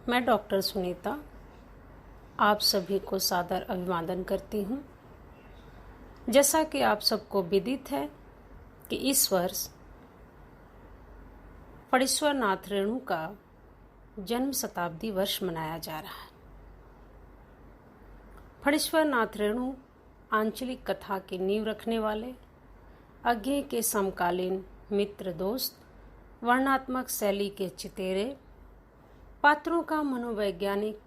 मैं डॉक्टर सुनीता आप सभी को सादर अभिवादन करती हूँ। जैसा कि आप सबको विदित है कि इस वर्ष फणीश्वर नाथ रेणु का जन्म शताब्दी वर्ष मनाया जा रहा है। फणीश्वर नाथ रेणु आंचलिक कथा की नींव रखने वाले, अज्ञेय के समकालीन मित्र दोस्त, वर्णनात्मक शैली के चितेरे, पात्रों का मनोवैज्ञानिक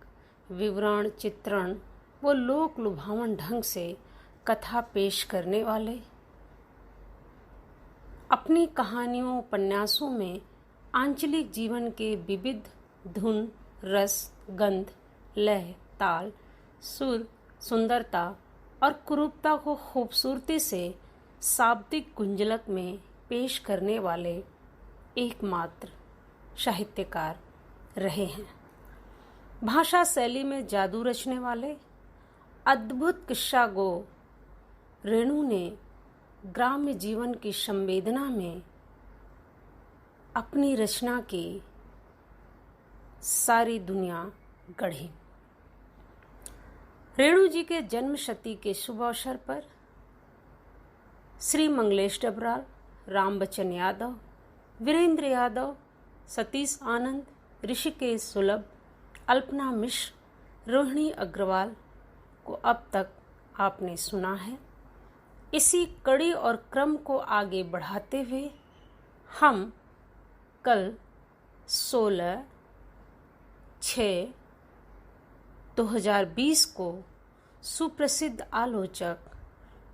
विवरण, चित्रण व लोक लुभावन ढंग से कथा पेश करने वाले, अपनी कहानियों उपन्यासों में आंचलिक जीवन के विविध धुन, रस, गंध, लय, ताल, सुर, सुंदरता और कुरूपता को खूबसूरती से शाब्दिक गुंजलक में पेश करने वाले एकमात्र साहित्यकार रहे हैं। भाषा शैली में जादू रचने वाले अद्भुत किस्सा गो रेणु ने ग्राम्य जीवन की संवेदना में अपनी रचना की सारी दुनिया गढ़ी। रेणु जी के जन्म शती के शुभ अवसर पर श्री मंगलेश डबराल, राम बच्चन यादव, वीरेंद्र यादव, सतीश आनंद, ऋषिकेश सुलभ, अल्पना मिश्र, रोहिणी अग्रवाल को अब तक आपने सुना है। इसी कड़ी और क्रम को आगे बढ़ाते हुए हम कल 16/6/2020 को सुप्रसिद्ध आलोचक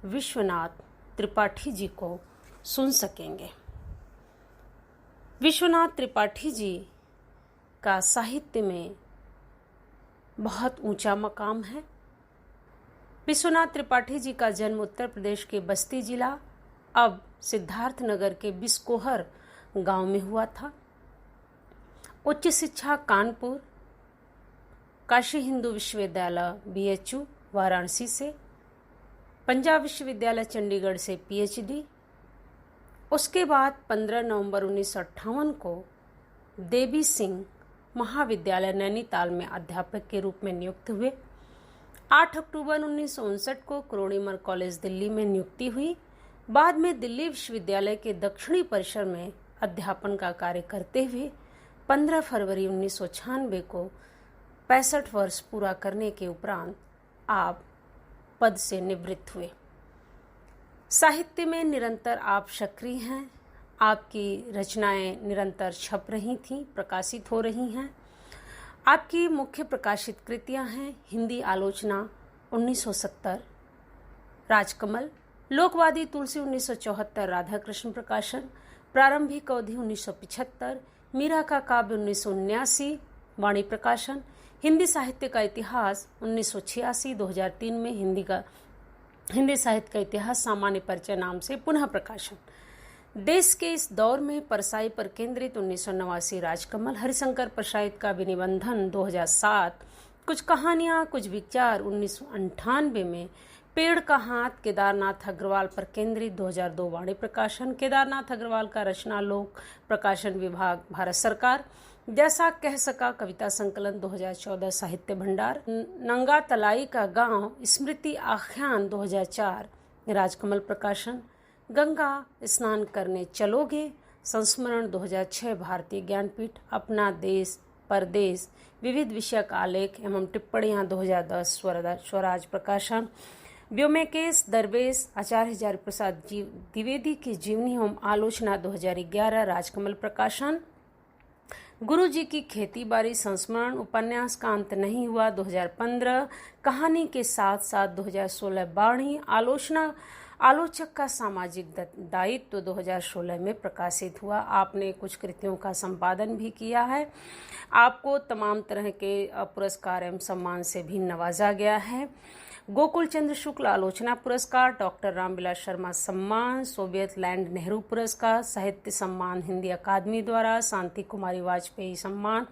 विश्वनाथ त्रिपाठी जी को सुन सकेंगे। विश्वनाथ त्रिपाठी जी का साहित्य में बहुत ऊंचा मकाम है। विश्वनाथ त्रिपाठी जी का जन्म उत्तर प्रदेश के बस्ती जिला, अब सिद्धार्थनगर के बिस्कोहर गांव में हुआ था। उच्च शिक्षा कानपुर, काशी हिंदू विश्वविद्यालय BHU वाराणसी से, पंजाब विश्वविद्यालय चंडीगढ़ से PhD। उसके बाद 15 नवंबर 1958 को देवी सिंह महाविद्यालय नैनीताल में अध्यापक के रूप में नियुक्त हुए। 8 अक्टूबर 1959 को करोड़ीमल कॉलेज दिल्ली में नियुक्ति हुई। बाद में दिल्ली विश्वविद्यालय के दक्षिणी परिसर में अध्यापन का कार्य करते हुए 15 फरवरी 1996 को 65 वर्ष पूरा करने के उपरांत आप पद से निवृत्त हुए। साहित्य में निरंतर आप सक्रिय हैं। आपकी रचनाएं निरंतर छप रही थीं, प्रकाशित हो रही हैं। आपकी मुख्य प्रकाशित कृतियां हैं हिंदी आलोचना 1970, राजकमल, लोकवादी तुलसी 1974 राधाकृष्ण प्रकाशन, प्रारंभिक अवधि 1975, मीरा का काव्य 1979 वाणी प्रकाशन, हिंदी साहित्य का इतिहास 1986, 2003 में हिंदी साहित्य का इतिहास सामान्य परिचय नाम से पुनः प्रकाशन। देश के इस दौर में परसाई पर केंद्रित 1989 राजकमल, हरिशंकर प्रसाद का विनिबंधन 2007, कुछ कहानियां कुछ विचार 1998 में, पेड़ का हाथ केदारनाथ अग्रवाल पर केंद्रित 2002 वाणी प्रकाशन, केदारनाथ अग्रवाल का रचनालोक प्रकाशन विभाग भारत सरकार, जैसा कह सका कविता संकलन 2014 साहित्य भंडार, नंगा तलाई का गांव स्मृति आख्यान 2004 राजकमल प्रकाशन, गंगा स्नान करने चलोगे संस्मरण 2006 भारतीय ज्ञानपीठ, अपना देश परदेश विविध विषयक आलेख एवं टिप्पणियां 2010 स्वराज प्रकाशन, व्योमकेश दरवेश आचार्य हजारी प्रसाद द्विवेदी की जीवनी एवं आलोचना 2011 राजकमल प्रकाशन, गुरु जी की खेती बाड़ी संस्मरण उपन्यास का अंत नहीं हुआ 2015, कहानी के साथ साथ 2016 वाणी आलोचना आलोचक का सामाजिक दायित्व 2016 में प्रकाशित हुआ। आपने कुछ कृतियों का संपादन भी किया है। आपको तमाम तरह के पुरस्कार एवं सम्मान से भी नवाजा गया है। गोकुल चंद्र शुक्ल आलोचना पुरस्कार, डॉक्टर रामविलास शर्मा सम्मान, सोवियत लैंड नेहरू पुरस्कार, साहित्य सम्मान हिंदी अकादमी द्वारा, शांति कुमारी वाजपेयी सम्मान,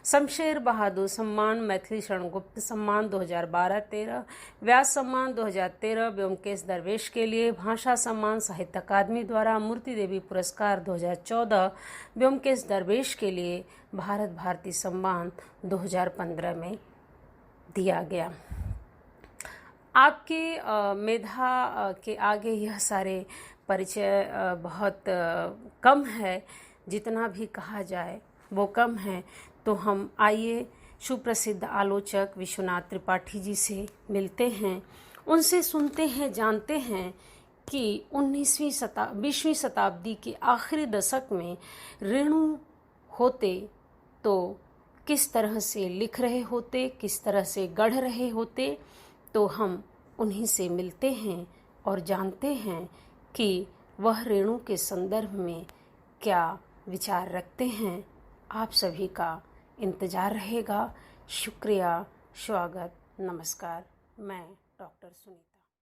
शमशेर बहादुर सम्मान, मैथिली शरण गुप्त सम्मान 2012-13, व्यास सम्मान 2013 व्योमकेश दरवेश के लिए, भाषा सम्मान साहित्य अकादमी द्वारा, मूर्ति देवी पुरस्कार 2014 व्योमकेश दरवेश के लिए, भारत भारती सम्मान 2015 में दिया गया। आपके मेधा के आगे यह सारे परिचय बहुत कम है, जितना भी कहा जाए वो कम है। तो हम आइए सुप्रसिद्ध आलोचक विश्वनाथ त्रिपाठी जी से मिलते हैं, उनसे सुनते हैं, जानते हैं कि 20वीं शताब्दी के आखिरी दशक में रेणु होते तो किस तरह से लिख रहे होते, किस तरह से गढ़ रहे होते। तो हम उन्हीं से मिलते हैं और जानते हैं कि वह रेणु के संदर्भ में क्या विचार रखते हैं। आप सभी का इंतजार रहेगा। शुक्रिया, स्वागत, नमस्कार। मैं डॉक्टर सुनीता।